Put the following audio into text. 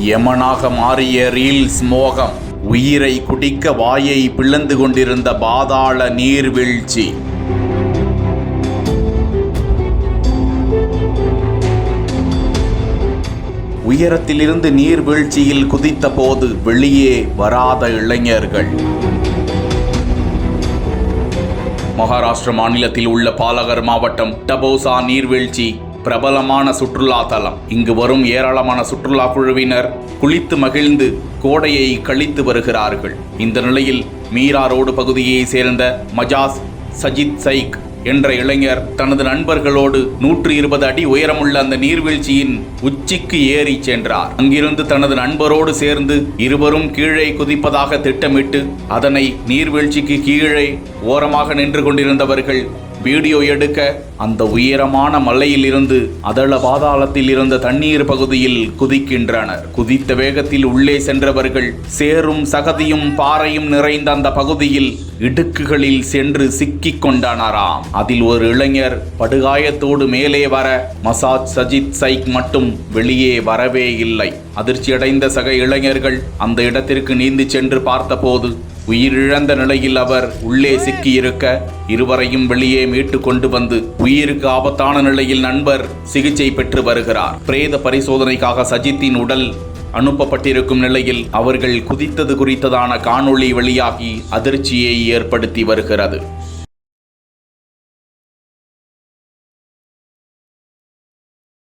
யமனாக மாறிய ரீல்ஸ் மோகம், உயிரை குடிக்க வாயை பிளந்து கொண்டிருந்த பாதாள நீர்வீழ்ச்சி. உயரத்திலிருந்து நீர்வீழ்ச்சியில் குதித்த போது வெளியே வராத இளைஞர்கள். மகாராஷ்டிர மாநிலத்தில் உள்ள பாலகர் மாவட்டம் டபோசா நீர்வீழ்ச்சி பிரபலமான சுற்றுலா தலம். இங்கு வரும் ஏராளமான சுற்றுலா குழுவினர் குளித்து மகிழ்ந்து கோடையை கழித்து வருகிறார்கள். இந்த நிலையில் மீரா ரோடு பகுதியை சேர்ந்த மஜாஸ் சஜித் சைக் என்ற இளைஞர் தனது நண்பர்களோடு 120 அடி உயரமுள்ள அந்த நீர்வீழ்ச்சியின் உச்சிக்கு ஏறி சென்றார். அங்கிருந்து தனது நண்பரோடு சேர்ந்து இருவரும் கீழே குதிப்பதாக திட்டமிட்டு அதனை நீர்வீழ்ச்சிக்கு கீழே ஓரமாக நின்று கொண்டிருந்தவர்கள் வீடியோ எடுக்க அந்த உயரமான மலையில் இருந்து அதள பாதாளத்தில் இருந்த தண்ணீர் பகுதியில் குதிக்கின்றனர். குதித்த வேகத்தில் உள்ளே சென்றவர்கள் சேரும் சகதியும் பாறையும் நிறைந்த அந்த பகுதியில் இடுக்குகளில் சென்று சிக்கிக் கொண்டனராம். அதில் ஒரு இளைஞர் படுகாயத்தோடு மேலே வர மசாஜ் சஜித் சைக் மட்டும் வெளியே வரவே இல்லை. அதிர்ச்சியடைந்த சக இளைஞர்கள் அந்த இடத்திற்கு நீந்தி சென்று பார்த்தபோது உயிரிழந்த நிலையில் அவர் உள்ளே சிக்கியிருக்க இருவரையும் வெளியே மீட்டு கொண்டு வந்து உயிருக்கு ஆபத்தான நிலையில் நண்பர் சிகிச்சை பெற்று வருகிறார். பிரேத பரிசோதனைக்காக சஜித்தின் உடல் அனுப்பப்பட்டிருக்கும் நிலையில் அவர்கள் குதித்தது குறித்ததான காணொளி வெளியாகி அதிர்ச்சியை ஏற்படுத்தி வருகிறது.